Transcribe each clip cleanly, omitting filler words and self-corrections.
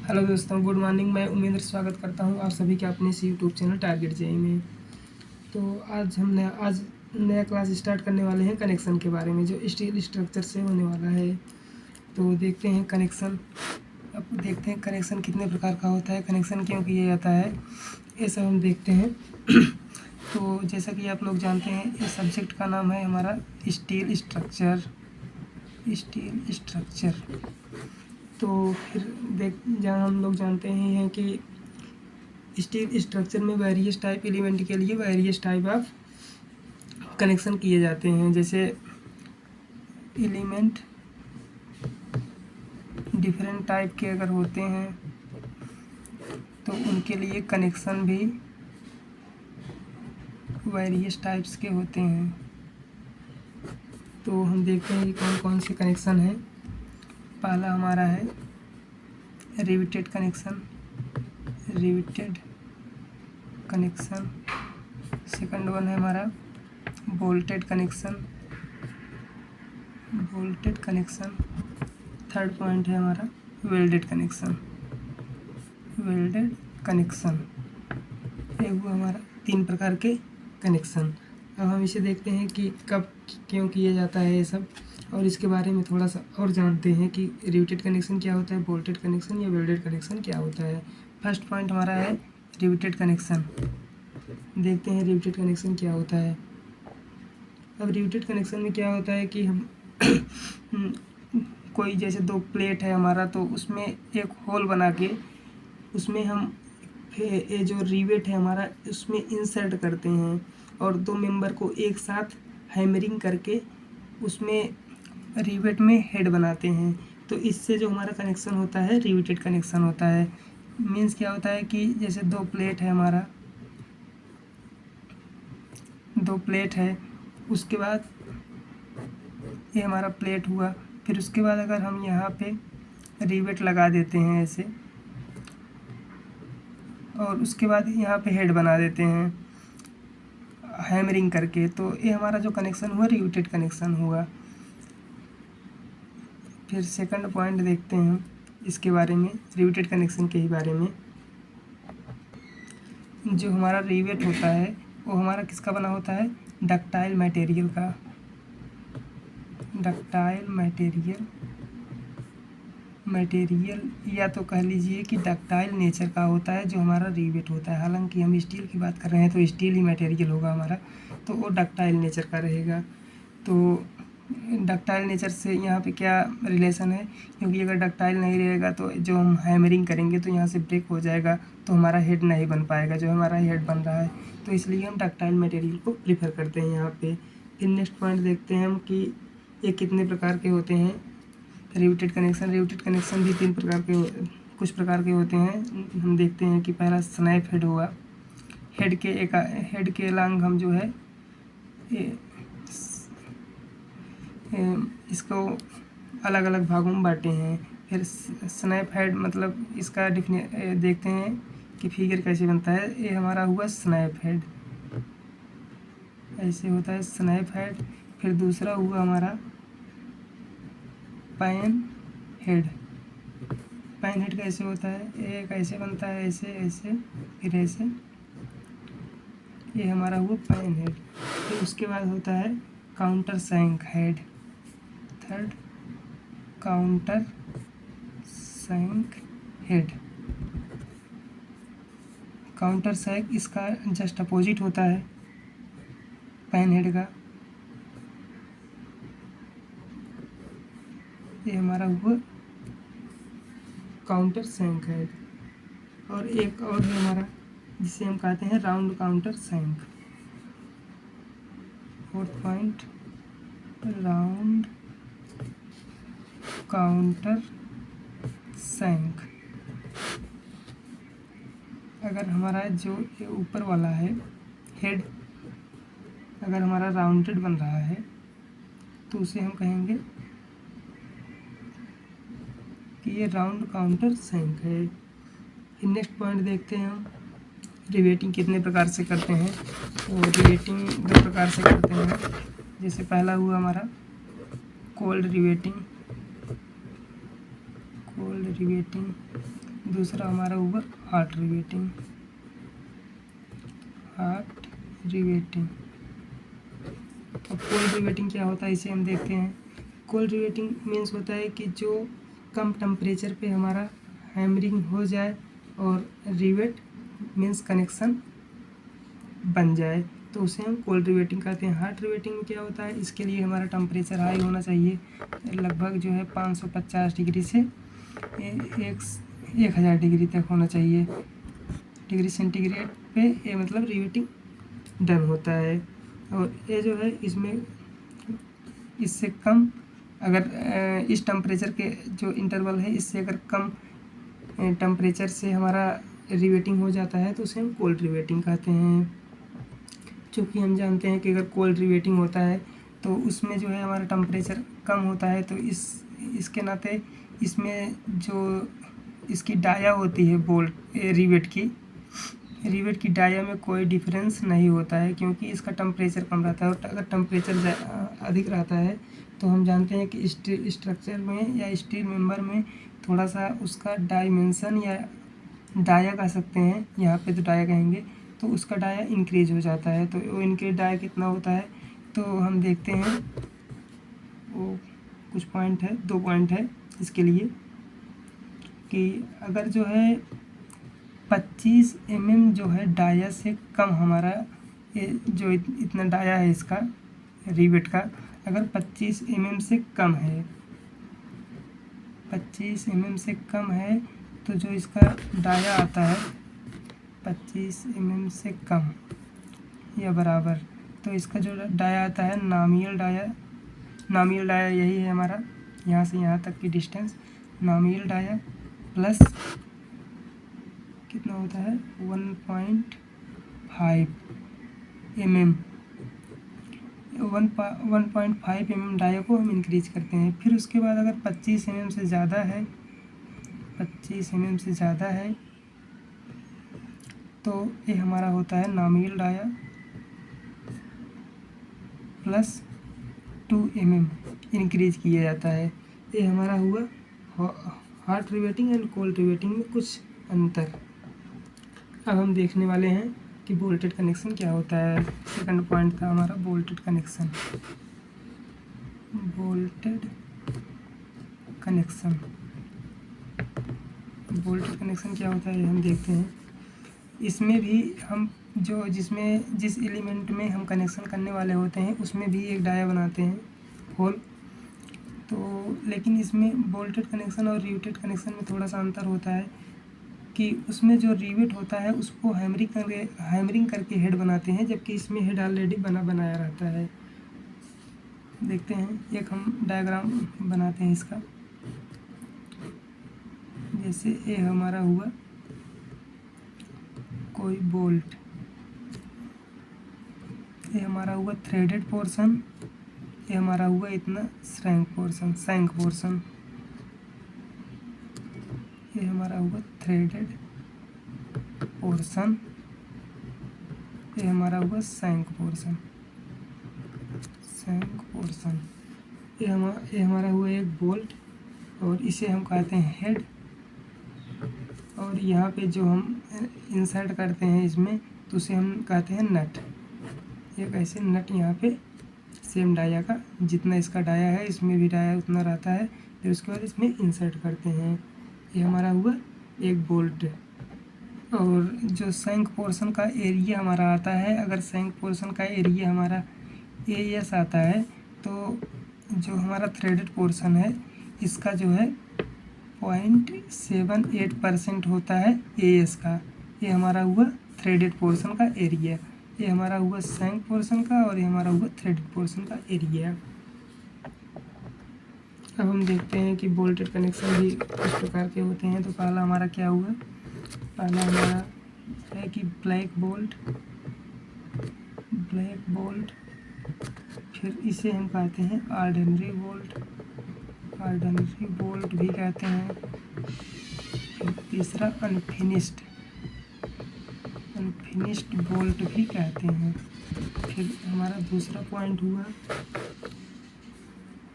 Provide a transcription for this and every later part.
Hello दोस्तों, good morning. मैं उमेंद्र स्वागत करता हूं आप सभी का अपने इस यूट्यूब चैनल टारगेट जेई में। तो आज नया क्लास स्टार्ट करने वाले हैं कनेक्शन के बारे में, जो स्टील स्ट्रक्चर से होने वाला है। तो देखते हैं कनेक्शन। अब देखते हैं कनेक्शन कितने प्रकार का होता है, कनेक्शन क्यों किया जाता है, ये सब हम देखते हैं। तो जैसा कि आप लोग जानते हैं, इस सब्जेक्ट का नाम है हमारा स्टील स्ट्रक्चर। तो फिर जहाँ हम लोग जानते हैं कि स्टील स्ट्रक्चर में वेरियस टाइप एलिमेंट के लिए वेरियस टाइप ऑफ कनेक्शन किए जाते हैं। जैसे एलिमेंट डिफरेंट टाइप के अगर होते हैं तो उनके लिए कनेक्शन भी वेरियस टाइप्स के होते हैं। तो हम देखते हैं कि कौन कौन से कनेक्शन हैं। पहला हमारा है रिवेटेड कनेक्शन। सेकंड वन है हमारा बोल्टेड कनेक्शन। थर्ड पॉइंट है हमारा वेल्डेड कनेक्शन। ये हुआ हमारा 3 प्रकार के कनेक्शन। अब हम इसे देखते हैं कि कब क्यों किया जाता है ये सब, और इसके बारे में थोड़ा सा और जानते हैं कि रिवेटेड कनेक्शन क्या होता है, बोल्टेड कनेक्शन या वेल्डेड कनेक्शन क्या होता है। फर्स्ट पॉइंट हमारा है रिवेटेड कनेक्शन। देखते हैं रिवेटेड कनेक्शन क्या होता है। अब रिवेटेड कनेक्शन में क्या होता है कि हम कोई जैसे 2 प्लेट है हमारा, तो उसमें एक होल बना के उसमें हम ये जो रिवेट है हमारा उसमें इंसर्ट करते हैं, और 2 मेंबर को एक साथ हैमरिंग करके उसमें रिवेट में हेड बनाते हैं। तो इससे जो हमारा कनेक्शन होता है रिवेटेड कनेक्शन होता है। मीन्स क्या होता है कि जैसे 2 प्लेट है हमारा, 2 प्लेट है, उसके बाद ये हमारा प्लेट हुआ, फिर उसके बाद अगर हम यहाँ पे रिवेट लगा देते हैं ऐसे, और उसके बाद यहाँ पे हेड बना देते हैं हैमरिंग करके, तो ये हमारा जो कनेक्शन हुआ रिवेटेड कनेक्शन हुआ। फिर सेकंड पॉइंट देखते हैं इसके बारे में, रिवेटेड कनेक्शन के ही बारे में। जो हमारा रिवेट होता है वो हमारा किसका बना होता है, डक्टाइल मटेरियल का। डक्टाइल मटेरियल या तो कह लीजिए कि डक्टाइल नेचर का होता है जो हमारा रिवेट होता है। हालांकि हम स्टील की बात कर रहे हैं तो स्टील ही मटेरियल होगा हमारा, तो वो डक्टाइल नेचर का रहेगा। तो डक्टाइल नेचर से यहाँ पे क्या रिलेशन है, क्योंकि अगर डक्टाइल नहीं रहेगा तो जो हम हैमरिंग करेंगे तो यहाँ से ब्रेक हो जाएगा, तो हमारा हेड नहीं बन पाएगा जो हमारा हेड बन रहा है। तो इसलिए हम डक्टाइल मटेरियल को प्रीफर करते हैं यहाँ पे। फिर नेक्स्ट पॉइंट देखते हैं हम कि ये कितने प्रकार के होते हैं रिवेटेड कनेक्शन भी 3 प्रकार के कुछ प्रकार के होते हैं। हम देखते हैं कि पहला स्नैप हेड हुआ। हेड के लांग हम जो है इसको अलग अलग भागों में बांटे हैं। फिर स्नैप हेड मतलब इसका देखते हैं कि फिगर कैसे बनता है। ये हमारा हुआ स्नैप हेड, ऐसे होता है स्नैप हेड। फिर दूसरा हुआ हमारा पैन हेड कैसे होता है, एक ऐसे बनता है, ऐसे फिर ऐसे, ये हमारा हुआ पैन हेड। फिर उसके बाद होता है countersunk head. Third countersunk head. Countersunk इसका जस्ट अपोजिट होता है पैन हेड का। ये हमारा हुआ काउंटर सैंक हेड। और एक और है हमारा जिसे हम कहते हैं round countersunk. Fourth point round countersunk. अगर हमारा जो ऊपर वाला है हेड अगर हमारा राउंडेड बन रहा है तो उसे हम कहेंगे कि ये राउंड काउंटर सैंक है। नेक्स्ट पॉइंट देखते हैं हम रिवेटिंग कितने प्रकार से करते हैं। तो रिवेटिंग 2 प्रकार से करते हैं। जैसे पहला हुआ हमारा कोल्ड रिवेटिंग दूसरा हमारा हुआ हार्ट रिवेटिंग। अब कोल्ड रिवेटिंग क्या होता है इसे हम देखते हैं। कोल्ड रिवेटिंग मीन्स होता है कि जो कम टेम्परेचर पे हमारा हैमरिंग हो जाए और रिवेट मीन्स कनेक्शन बन जाए, तो उसे हम कोल्ड रिवेटिंग कहते हैं। हार्ट रिवेटिंग में क्या होता है, इसके लिए हमारा टेम्परेचर हाई होना चाहिए, लगभग जो है 550 डिग्री से 1000 डिग्री तक होना चाहिए डिग्री सेंटीग्रेड पे, ये मतलब रिवेटिंग डन होता है। और ये जो है इसमें इससे कम अगर इस टेम्परेचर के जो इंटरवल है इससे अगर कम टेम्परेचर से हमारा रिवेटिंग हो जाता है तो उसे हम कोल्ड रिवेटिंग कहते हैं। चूँकि हम जानते हैं कि अगर कोल्ड रिवेटिंग होता है तो उसमें जो है हमारा टेम्परेचर कम होता है, तो इसके नाते इसमें जो इसकी डाया होती है रिवेट की डाया में कोई डिफरेंस नहीं होता है, क्योंकि इसका टेम्परेचर कम रहता है। और अगर टेम्परेचर अधिक रहता है तो हम जानते हैं कि स्टील स्ट्रक्चर में या स्टील मेंबर में थोड़ा सा उसका डायमेंशन या डाया कह सकते हैं, यहाँ पे तो डाया कहेंगे, तो उसका डाया इंक्रीज हो जाता है। तो वो इनके डाया कितना होता है तो हम देखते हैं, वो कुछ पॉइंट है, 2 पॉइंट है इसके लिए, कि अगर जो है 25 mm जो है डाया से कम हमारा ये जो इतना डाया है इसका रिवेट का, अगर 25 mm से कम है 25 mm से कम है तो जो इसका डाया आता है 25 mm से कम या बराबर, तो इसका जो डाया आता है नॉमिनल डाया यही है हमारा यहाँ से यहाँ तक की डिस्टेंस, नॉमिनल डाया प्लस कितना होता है 1.5 mm 1.5 mm डाया को हम इंक्रीज करते हैं। फिर उसके बाद अगर 25 mm से ज़्यादा है 25 mm से ज़्यादा है तो ये हमारा होता है nominal dia plus 2 mm increase किया जाता है। ये हमारा हुआ hot riveting and cold riveting में कुछ अंतर। अब हम देखने वाले हैं कि बोल्टेड कनेक्शन क्या होता है। सेकंड पॉइंट था हमारा बोल्टेड कनेक्शन। बोल्टेड कनेक्शन क्या होता है हम देखते हैं। इसमें भी हम जिस एलिमेंट में हम कनेक्शन करने वाले होते हैं उसमें भी एक डाया बनाते हैं होल, तो लेकिन इसमें बोल्टेड कनेक्शन और रिवेटेड कनेक्शन में थोड़ा सा अंतर होता है कि उसमें जो रिवेट होता है उसको हैमरिंग करके हेड बनाते हैं, जबकि इसमें हेड ऑलरेडी बनाया रहता है। देखते हैं, एक हम डायग्राम बनाते हैं इसका। जैसे ये हमारा हुआ कोई बोल्ट, ये हमारा हुआ थ्रेडेड पोर्शन, ये हमारा हुआ इतना शैंक पोर्शन, ये हमारा हुआ थ्रेडेड पोर्शन, ये हमारा हुआ शैंक पोर्शन, ये हमारा हुआ एक बोल्ट और इसे हम कहते हैं हेड। और यहाँ पे जो हम इंसर्ट करते हैं इसमें तो उसे हम कहते हैं नट। एक ऐसे नट यहाँ पे सेम डाया का, जितना इसका डाया है इसमें भी डाया उतना रहता है, फिर उसके बाद इसमें इंसर्ट करते हैं। ये हमारा हुआ एक बोल्ट। और जो शैंक पोर्शन का एरिया हमारा आता है, अगर शैंक पोर्शन का एरिया हमारा AS आता है तो जो हमारा थ्रेडेड पोर्शन है इसका जो है 0.78% होता है AS का। ये हमारा हुआ थ्रेडेड पोर्शन का एरिया, ये हमारा हुआ शैंक पोर्शन का और ये हमारा हुआ थ्रेडेड पोर्शन का एरिया। अब हम देखते हैं कि बोल्टेड कनेक्शन भी इस प्रकार के होते हैं। तो पहला हमारा क्या हुआ, पहला हमारा है कि ब्लैक बोल्ट, फिर इसे हम कहते हैं ऑर्डिनरी बोल्ट भी कहते हैं। फिर तीसरा अनफिनिश्ड बोल्ट भी कहते हैं। फिर हमारा दूसरा पॉइंट हुआ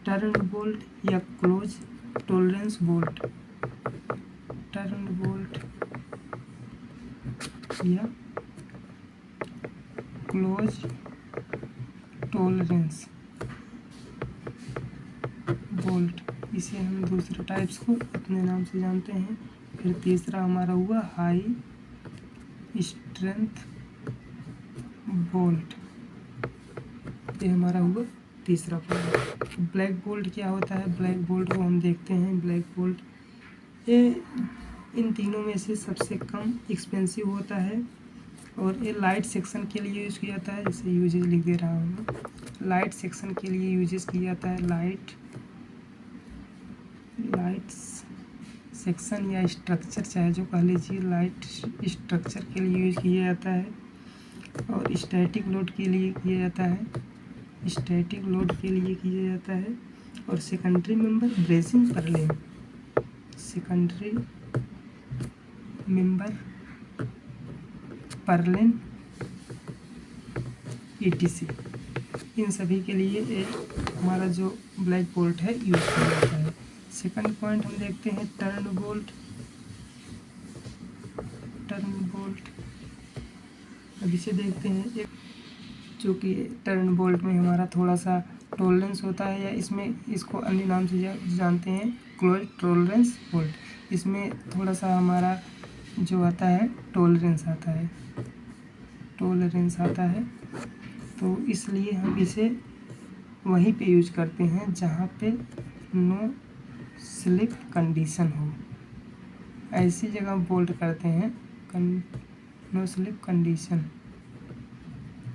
टर्न बोल्ट या close tolerance bolt. Turn bolt या क्लोज टॉलरेंस बोल्ट, इसे हम दूसरे टाइप्स को अपने नाम से जानते हैं। फिर तीसरा हमारा हुआ हाई स्ट्रेंथ बोल्ट, ये हमारा हुआ तीसरा बोल्ट। ब्लैक बोल्ट क्या होता है? ब्लैक बोल्ट को हम देखते हैं। ब्लैक बोल्ट ये इन तीनों में से सबसे कम एक्सपेंसिव होता है और ये लाइट सेक्शन के लिए यूज़ किया जाता है। जैसे यूजेज लिख दे रहा हूँ, लाइट सेक्शन के लिए यूजेस किया जाता है। लाइट सेक्शन या स्ट्रक्चर चाहे जो कह लीजिए, लाइट स्ट्रक्चर के लिए यूज किया जाता है और स्टैटिक लोड के लिए किया जाता है। स्टैटिक लोड के लिए किया जाता है। और secondary member bracing purlin, secondary member purlin ETC, इन सभी के लिए एक हमारा जो ब्लैक बोल्ट है यूज किया जाता है। सेकंड पॉइंट हम देखते हैं टर्न बोल्ट। टर्न बोल्ट अब इसे देखते हैं। एक जो कि टर्न बोल्ट में हमारा थोड़ा सा टॉलरेंस होता है, या इसमें इसको अन्य नाम से जानते हैं क्लोज टॉलरेंस बोल्ट। इसमें थोड़ा सा हमारा जो आता है टॉलरेंस आता है, टॉलरेंस आता है, तो इसलिए हम इसे वहीं पे यूज करते हैं जहाँ पे नो स्लिप कंडीशन हो। ऐसी जगह बोल्ट करते हैं no slip condition,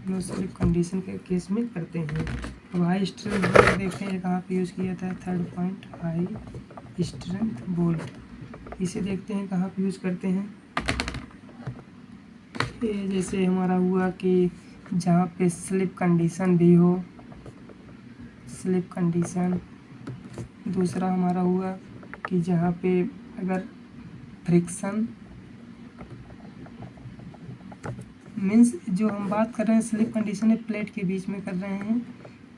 no slip condition के केस में करते हैं। अब हाई स्ट्रेंथ बोल्ट देखते हैं कहाँ पे यूज़ किया जाता है। Third point high strength bolt, इसे देखते हैं कहाँ पे यूज़ करते हैं। ये जैसे हमारा हुआ कि जहाँ पे स्लिप कंडीशन भी हो, स्लिप कंडीशन। दूसरा हमारा हुआ कि जहाँ पे अगर फ्रिक्शन मीन्स जो हम बात कर रहे हैं स्लिप कंडीशन है प्लेट के बीच में कर रहे हैं,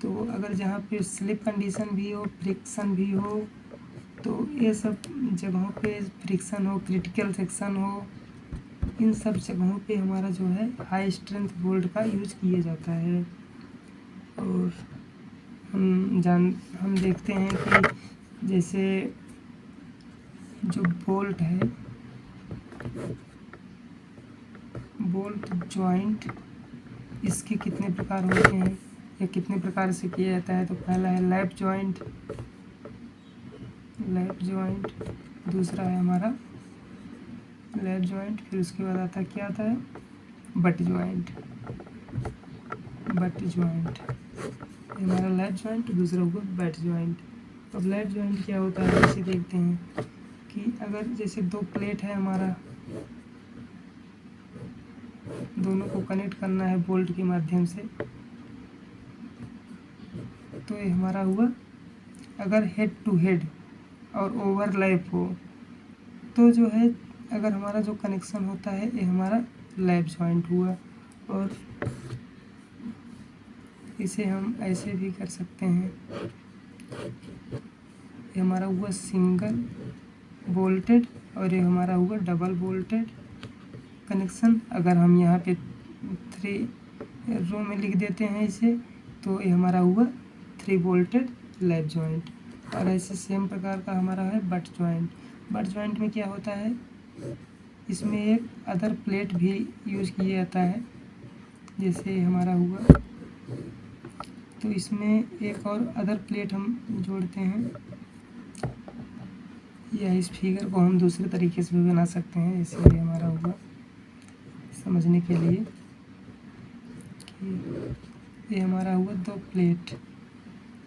तो अगर जहाँ पे स्लिप कंडीशन भी हो, फ्रिक्शन भी हो, तो ये सब जगहों पे फ्रिक्शन हो, क्रिटिकल सेक्शन हो, इन सब जगहों पे हमारा जो है हाई स्ट्रेंथ बोल्ट का यूज किया जाता है। और हम देखते हैं कि जैसे जो बोल्ट है, बोल्ट जॉइंट, इसके कितने प्रकार होते हैं या कितने प्रकार से किया जाता है। तो पहला है लैप जॉइंट, लैप जॉइंट। दूसरा है हमारा लैप जॉइंट। फिर उसके बाद आता है क्या आता है बट जॉइंट, बट जॉइंट हमारा लैप जॉइंट। दूसरा होगा बट जॉइंट। अब लैप जॉइंट क्या होता है इसे देखते हैं कि अगर जैसे दो प्लेट है हमारा, दोनों को कनेक्ट करना है बोल्ट के माध्यम से, तो ये हमारा हुआ अगर हेड टू हेड और ओवरलैप हो, तो जो है अगर हमारा जो कनेक्शन होता है ये हमारा लैप जॉइंट हुआ। और इसे हम ऐसे भी कर सकते हैं, ये हमारा हुआ सिंगल बोल्टेड और ये हमारा हुआ डबल बोल्टेड कनेक्शन। अगर हम यहाँ पे 3 रो में लिख देते हैं इसे, तो ये हमारा हुआ 3 बोल्टेड लैप जॉइंट। और ऐसे सेम प्रकार का हमारा है बट जॉइंट। बट जॉइंट में क्या होता है, इसमें एक अदर प्लेट भी यूज़ किया जाता है। जैसे हमारा हुआ, तो इसमें एक और अदर प्लेट हम जोड़ते हैं, या इस फिगर को हम दूसरे तरीके से भी बना सकते हैं। इसलिए हमारा हुआ समझने के लिए कि ये हमारा हुआ 2 प्लेट,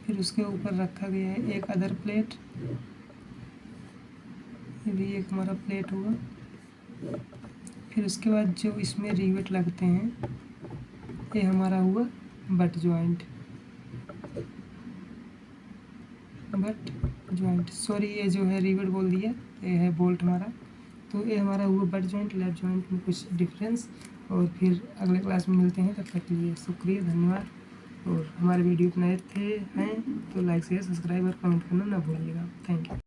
फिर उसके ऊपर रखा गया है एक अदर प्लेट, ये भी एक हमारा प्लेट हुआ। फिर उसके बाद जो इसमें रिवेट लगते हैं ये हमारा हुआ butt joint, butt joint. Sorry, ये जो है रिवेट बोल दिया, ये है बोल्ट हमारा। तो ये हमारा हुआ बट जॉइंट, लैप जॉइंट में कुछ डिफरेंस। और फिर अगले क्लास में मिलते हैं, तब तक के लिए शुक्रिया, धन्यवाद। और हमारे वीडियो नए हैं तो लाइक शेयर सब्सक्राइब और कमेंट करना ना भूलिएगा। Thank you.